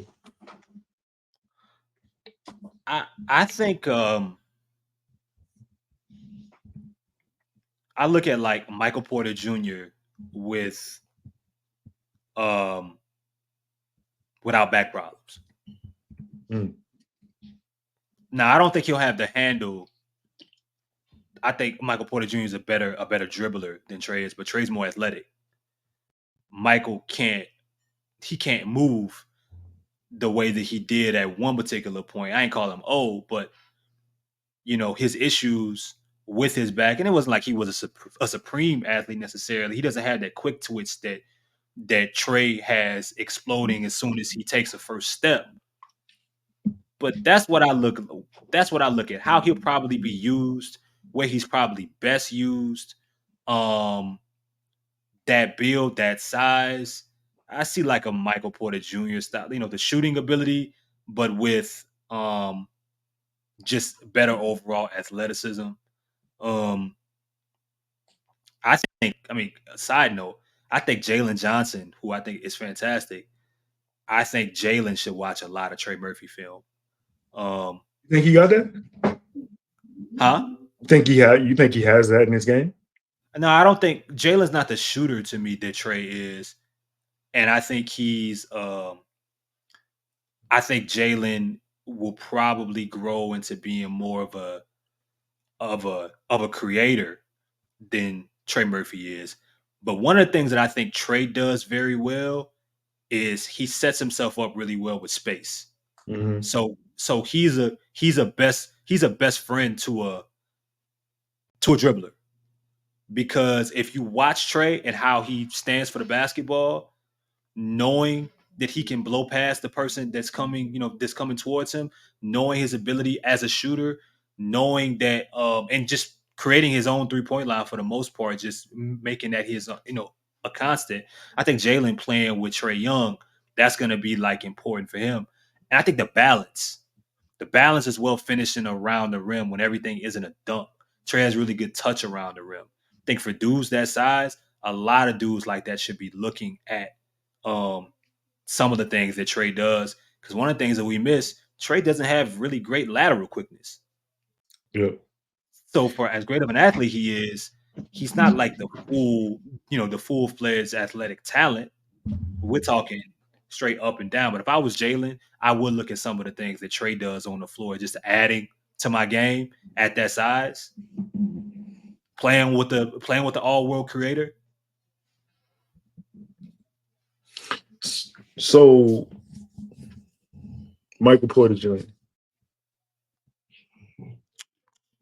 I think I look at like Michael Porter Jr. with without back problems. Now I don't think he'll have the handle. I think Michael Porter Jr. is a better dribbler than Trey is, but Trey's more athletic. Michael can't move the way that he did at one particular point. I ain't call him old, but his issues with his back, and it wasn't like he was a supreme athlete necessarily. He doesn't have that quick twitch that Trey has, exploding as soon as he takes a first step. But that's what I look at. How he'll probably be used, where he's probably best used. That build, that size. I see like a Michael Porter Jr. style, the shooting ability, but with just better overall athleticism. I think, a side note, I think Jalen Johnson, who I think is fantastic, I think Jalen should watch a lot of Trey Murphy film. You think he got that? Huh? You think he has that in his game? No, I don't think Jalen's not the shooter to me that Trey is. And I think I think Jalen will probably grow into being more of a creator than Trey Murphy is. But one of the things that I think Trey does very well is he sets himself up really well with space. Mm-hmm. So he's a best friend to a dribbler. Because if you watch Trey and how he stands for the basketball, knowing that he can blow past the person that's coming towards him, knowing his ability as a shooter, knowing that and just creating his own 3-point line for the most part, just making that his a constant. I think Jalen playing with Trey Young, that's going to be like important for him. And I think the balance as well, finishing around the rim when everything isn't a dunk. Trey has really good touch around the rim. I think for dudes that size, a lot of dudes like that should be looking at some of the things that Trey does. Because one of the things that we miss, Trey doesn't have really great lateral quickness. Yeah. So for as great of an athlete he is, he's not like the full-fledged athletic talent. We're talking straight up and down. But if I was Jalen, I would look at some of the things that Trey does on the floor, just adding to my game at that size. Playing with the all-world creator. So Michael Porter Jr.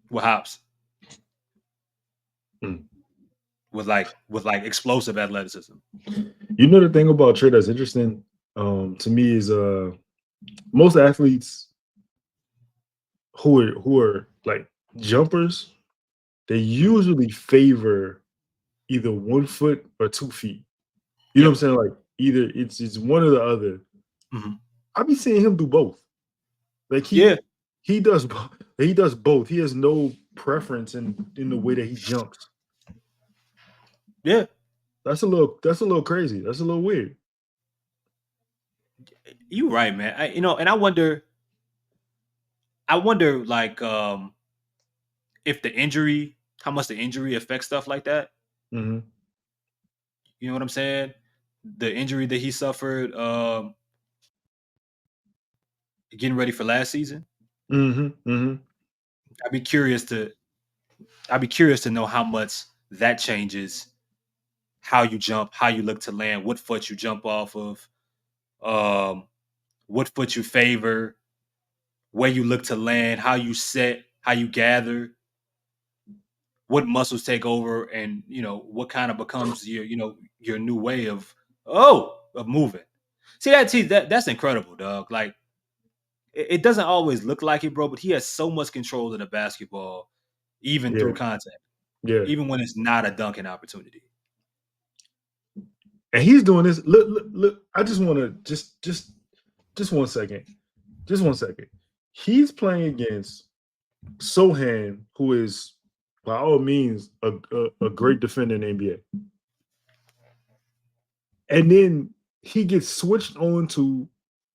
With hops. With like explosive athleticism. You know the thing about Trey that's interesting to me is most athletes who are like jumpers, they usually favor either 1 foot or 2 feet. You know what I'm saying? Like either it's one or the other. Mm-hmm. I be seeing him do both. Like he does both. He has no preference in the way that he jumps. Yeah. That's a little crazy. That's a little weird. You're right, man. And I wonder like how much the injury affects stuff like that. Mm-hmm. You know what I'm saying? The injury that he suffered getting ready for last season. Mm-hmm. Mm-hmm. I'd be curious to know how much that changes how you jump, how you look to land, what foot you jump off of, what foot you favor, where you look to land, how you set, how you gather, what muscles take over, and what kind of becomes your new way of moving. See that's incredible, dog. Like it doesn't always look like it, bro, but he has so much control of the basketball, even Yeah. through contact, Yeah. even when it's not a dunking opportunity. And he's doing this. Look. I just want to just 1 second. Just 1 second. He's playing against Sohan, who is by all means a great defender in the NBA. And then he gets switched on to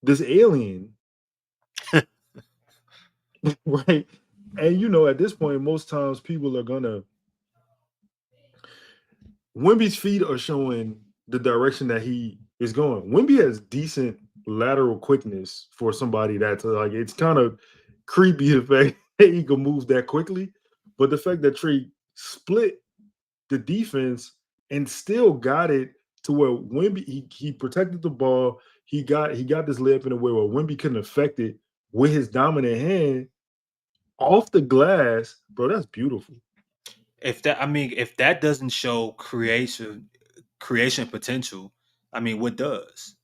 this alien, right? And at this point, most times people are gonna Wemby's feet are showing the direction that he is going. Wemby has decent lateral quickness for somebody that's like, it's kind of creepy the fact that he can move that quickly. But the fact that Trey split the defense and still got it to where Wemby he protected the ball. He got this layup in a way where Wemby couldn't affect it with his dominant hand off the glass, bro. That's beautiful. If that doesn't show creation potential, what does?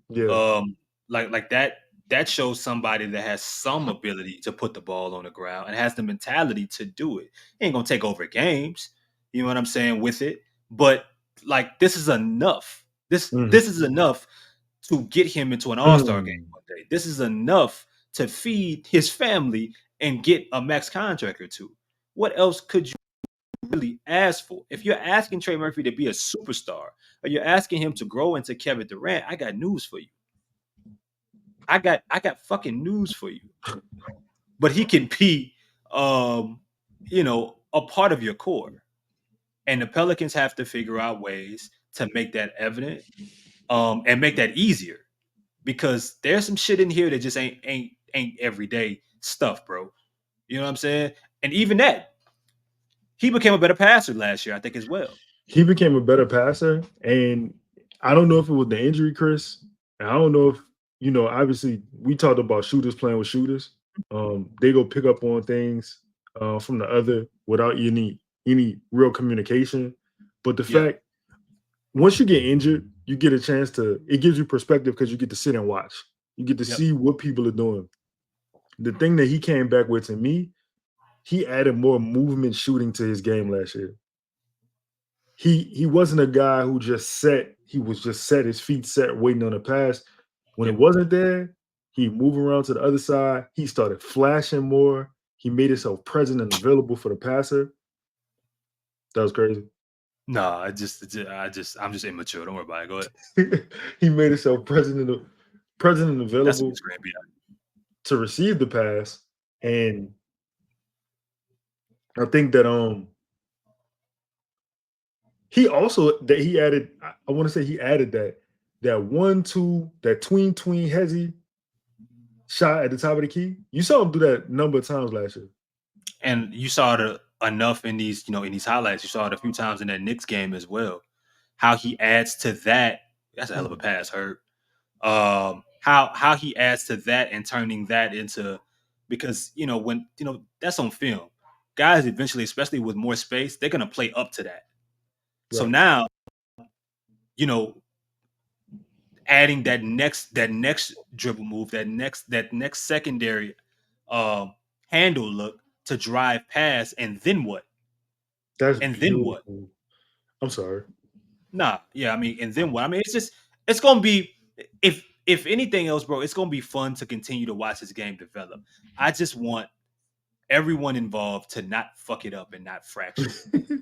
Yeah. Like that shows somebody that has some ability to put the ball on the ground and has the mentality to do it. He ain't gonna take over games, you know what I'm saying, with it. But like this is enough. This is enough to get him into an all-star game one day. This is enough to feed his family and get a max contract or two. What else could you really ask for? If you're asking Trey Murphy to be a superstar, or you're asking him to grow into Kevin Durant, I got news for you. I got fucking news for you. But he can be a part of your core. And the Pelicans have to figure out ways to make that evident and make that easier. Because there's some shit in here that just ain't everyday stuff, bro. You know what I'm saying? And even that, he became a better passer last year, I think, as well. He became a better passer, and I don't know if it was the injury, Chris. And I don't know if obviously we talked about shooters playing with shooters. They go pick up on things from the other without any real communication. But the fact, once you get injured, you get a chance to. It gives you perspective because you get to sit and watch. You get to see what people are doing. The thing that he came back with, to me, he added more movement shooting to his game last year. He wasn't a guy who just sat. He was just set, his feet set, waiting on a pass. When it wasn't there, he moved around to the other side. He started flashing more. He made himself present and available for the passer. That was crazy. No, I'm just immature. Don't worry about it. Go ahead. He made himself present and available to receive the pass. And I think that he added, I want to say he added that 1-2, that tween hezzy shot at the top of the key. You saw him do that a number of times last year. And you saw it enough in these highlights. You saw it a few times in that Knicks game as well. How he adds to that. That's a hell of a pass, Hurt. How he adds to that and turning that into, because when that's on film, guys eventually, especially with more space, they're gonna play up to that. Right. So now, adding that next dribble move, that next secondary handle look to drive past, and then what? Then what? I'm sorry. Nah, yeah, and then what? It's gonna be, if anything else, bro, it's gonna be fun to continue to watch this game develop. I just want everyone involved to not fuck it up and not fracture,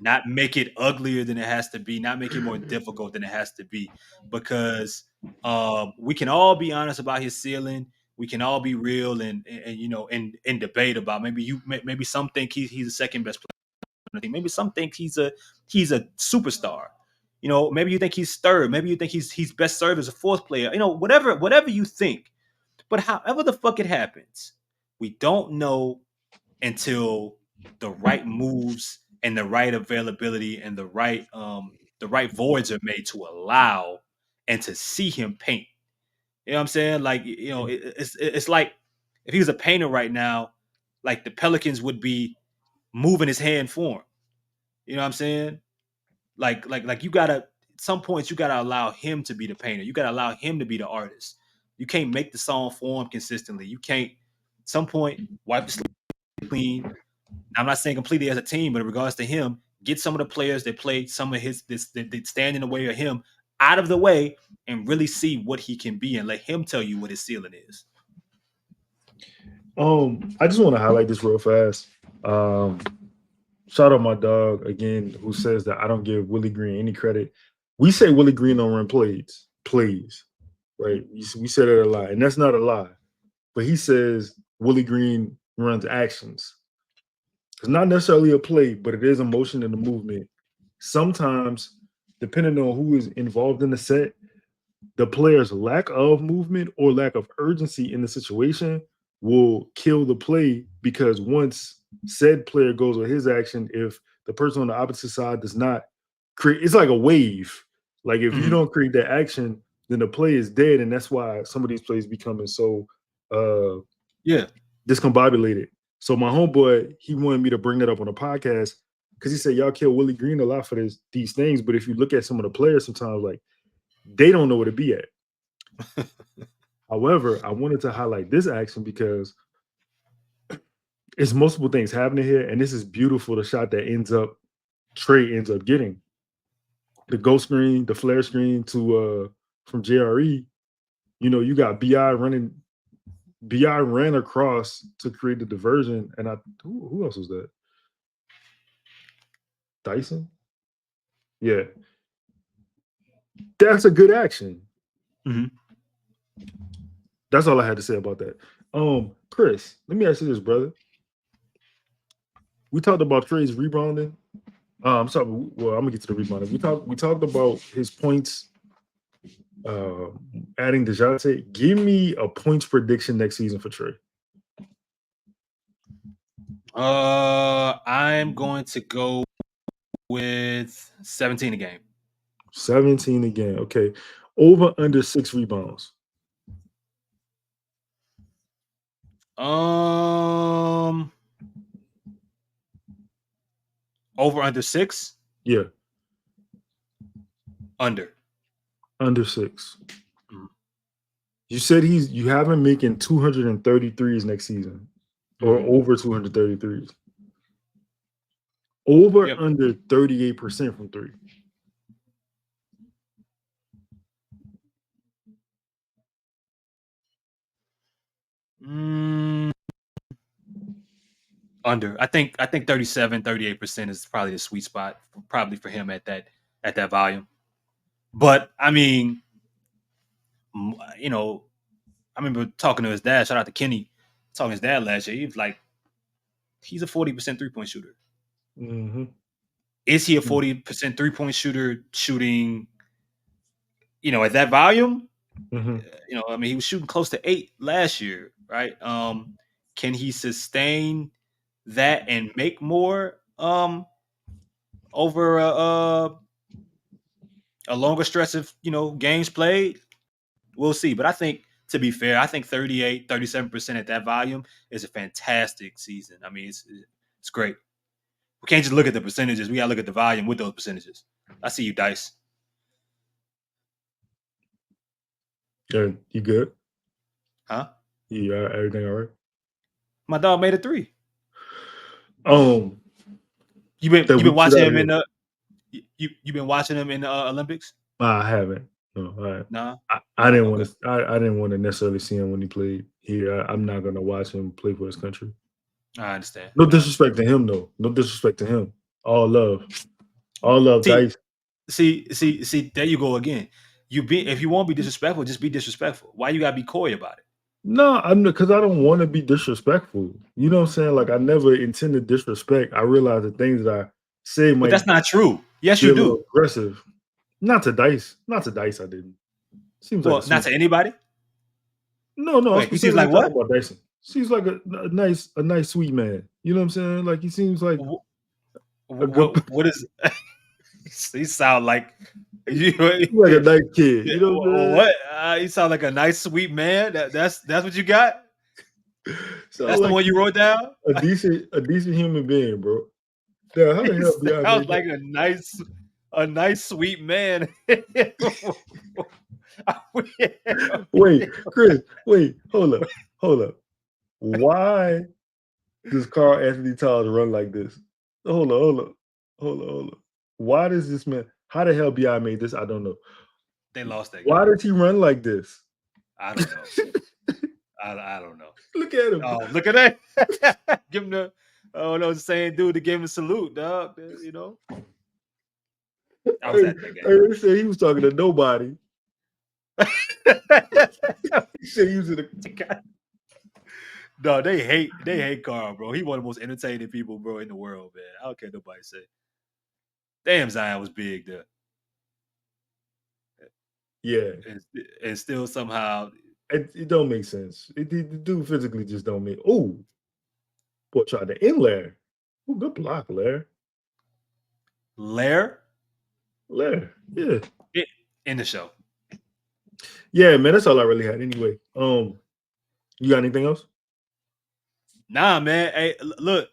not make it uglier than it has to be, not make it more difficult than it has to be, because we can all be honest about his ceiling. we can all be real and you know and debate about maybe some think he's the second best player on the team. Maybe some think he's a superstar. You know, maybe you think he's third. Maybe you think he's best served as a fourth player. You know, whatever you think. But however the fuck it happens, we don't know until the right moves and the right availability and the right voids are made to allow and to see him paint. You know what I'm saying? Like, you know, it's like if he was a painter right now, like the Pelicans would be moving his hand for him. You know what I'm saying? Like you gotta at some points you gotta allow him to be the painter. You gotta allow him to be the artist. You can't make the song for him consistently. You can't at some point wipe the slate clean. I'm not saying completely as a team, but in regards to him, get some of the players that played some of that stand in the way of him out of the way and really see what he can be and let him tell you what his ceiling is. I just want to highlight this real fast. Shout out my dog again, who says that I don't give Willie Green any credit. We say Willie Green don't run plays, right? We say that a lot, and that's not a lie. But he says Willie Green runs actions. It's not necessarily a play, but it is a motion and a movement. Sometimes, depending on who is involved in the set, the player's lack of movement or lack of urgency in the situation will kill the play, because once said player goes with his action, if the person on the opposite side does not create, it's like a wave. Like if you don't create that action, then the play is dead, and that's why some of these plays becoming so discombobulated. So my homeboy, he wanted me to bring that up on a podcast because he said y'all kill Willie Green a lot for these things, but if you look at some of the players, sometimes like they don't know where to be at. However, I wanted to highlight this action because it's multiple things happening here, and this is beautiful. The shot that Trey ends up getting the go screen, the flare screen to from JRE. You know, you got BI running. BI ran across to create the diversion, and who else was that? Dyson? Yeah, that's a good action. That's all I had to say about that. Chris, let me ask you this, brother. We talked about Trey's rebounding. I'm sorry. Well, I'm gonna get to the rebounding. We talked about his points. Adding Dejounte. Give me a points prediction next season for Trey. I'm going to go with 17 a game. 17 a game. Okay. Over under 6 rebounds. Over under 6? Yeah. Under 6. You said you have him making 233s next season, or over 233s. Over under 38% from 3. Under. I think 37, 38% is probably the sweet spot, probably for him at that volume. But I mean, you know, I remember talking to his dad. Shout out to Kenny, talking to his dad last year. He was like, he's a 40% 3-point shooter. Is he a 40% 3-point shooter shooting, you know, at that volume? You know, I mean, he was shooting close to 8 last year, right? Can he sustain that and make more over a longer stretch of, you know, games played? We'll see. But I think, to be fair, I think 38, 37% at that volume is a fantastic season. I mean, it's great. We can't just look at the percentages. We got to look at the volume with those percentages. I see you, Dice. Yeah, you good? Huh? Yeah, everything all right? My dog made a 3. You been watching him in the you been watching him in the Olympics? I haven't. No, Nah. I didn't want to. I didn't want to necessarily see him when he played here. I'm not gonna watch him play for his country. I understand. No disrespect to him, though. No disrespect to him. All love, Dice. See. There you go again. If you won't be disrespectful, just be disrespectful. Why you gotta be coy about it? No, I'm because I don't want to be disrespectful. You know what I'm saying? Like I never intended disrespect. I realize the things that I say But might that's not true. Yes, be you a little do. aggressive. Not to Dice. Not to Dice. I didn't. Seems like a Well, not sweet. to anybody. No, I'm Wait, he seems specifically like talking what? about Dyson. Seems like a nice, sweet man. You know what I'm saying? Like he seems like a good, What is? He sound like you. like a nice kid. You know what I'm saying? What? You sound like a nice, sweet man. That's what you got. Sound That's the like one you wrote down. a decent human being, bro. Yeah, how the He hell do I sounds make like a nice, sweet man. Wait, Chris, hold up. Why does Carl Anthony Towns run like this? Hold up. Why does this man? How the hell BI made this? I don't know. They lost that Why game. does he run like this? I don't know. I don't know. Look at him. Oh, look at that! Give him the. Oh no, the same dude to give him a salute, dog. You know. I was at that game. They said he was talking to nobody. He said he was in a. No, they hate Carl, bro. He one of the most entertaining people, bro, in the world, man. I don't care what nobody say. Damn, Zion was big there. Yeah, and still somehow it don't make sense. The dude physically just don't make. Oh, boy, tried to in Lair. Oh, good block, Lair. Lair, yeah. In the show. Yeah, man, that's all I really had. Anyway, you got anything else? Nah, man. Hey, look.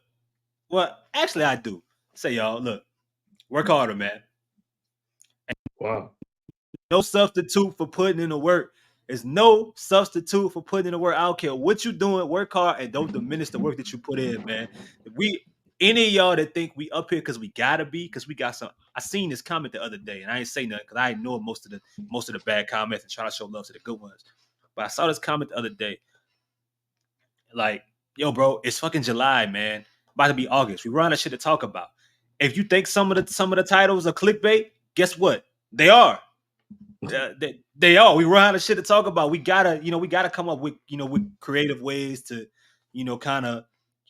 Well, actually, I do. Say, y'all, look, work harder, man. Wow. No substitute for putting in the work. There's no substitute for putting in the work. I don't care what you're doing. Work hard and don't diminish the work that you put in, man. Any of y'all that think we up here because we gotta be, because we got some. I seen this comment the other day, and I ain't say nothing because I ignore most of the bad comments and try to show love to the good ones. But I saw this comment the other day. Like, yo, bro, it's fucking July, man. About to be August. We run out of shit to talk about. If you think some of the titles are clickbait, guess what? They are. They are. We run out of shit to talk about. We gotta come up with with creative ways to kind of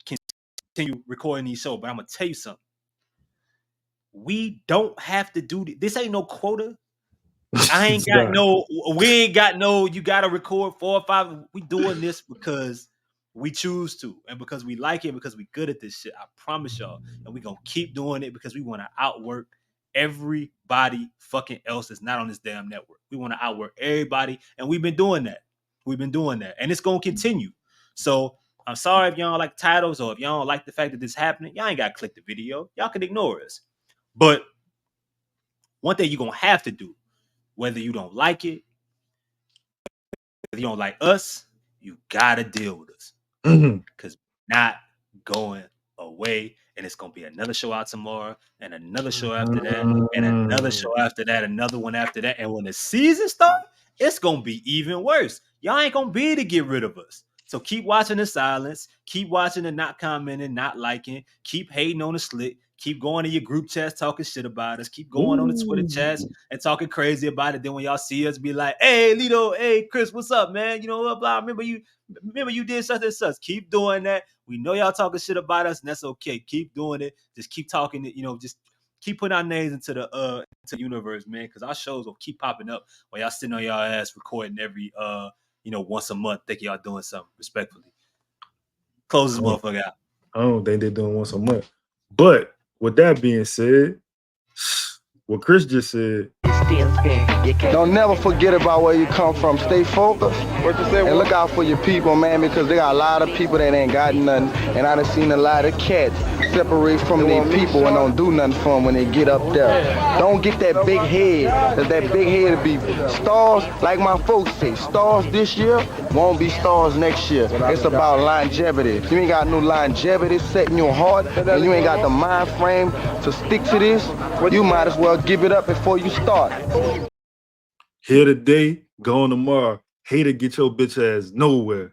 continue recording these shows. But I'm gonna tell you something. We don't have to do this. Ain't no quota. I ain't got no. We ain't got no. You gotta record 4 or 5. We doing this because we choose to, and because we like it, because we good at this shit. I promise y'all, and we gonna keep doing it because we want to outwork everybody fucking else that's not on this damn network. We want to outwork everybody, and we've been doing that. And it's gonna continue. So I'm sorry if y'all don't like titles or if y'all don't like the fact that this is happening. Y'all ain't gotta click the video. Y'all can ignore us. But one thing you're gonna have to do, whether you don't like it, whether you don't like us, you gotta deal with us. Because we're not going away. And it's gonna be another show out tomorrow, and another show after that, and another show after that, another one after that. And when the season starts, it's gonna be even worse. Y'all ain't gonna be able to get rid of us. So keep watching the silence, keep watching the not commenting, not liking, keep hating on the slick, keep going to your group chats talking shit about us, keep going on the Twitter chats and talking crazy about it. Then when y'all see us, be like, "Hey, Lito, hey, Chris, what's up, man? You know, blah, blah. Remember you did such and such." Keep doing that. We know y'all talking shit about us, and that's okay. Keep doing it. Just keep talking it. Just keep putting our names into the universe, man. Because our shows will keep popping up while y'all sitting on y'all ass recording every once a month. Think y'all doing something. Respectfully, close this motherfucker out. I don't think they're doing once a month. But with that being said, what Chris just said. Don't never forget about where you come from. Stay focused and look out for your people, man, because they got a lot of people that ain't got nothing. And I done seen a lot of cats separate from their people and don't do nothing for them when they get up there. Don't get that big head, because that big head will be stars, like my folks say. Stars this year won't be stars next year. It's about longevity. If you ain't got no longevity set in your heart, and you ain't got the mind frame to stick to this, you might as well give it up before you start. Here today, gone tomorrow. Hater, get your bitch ass nowhere.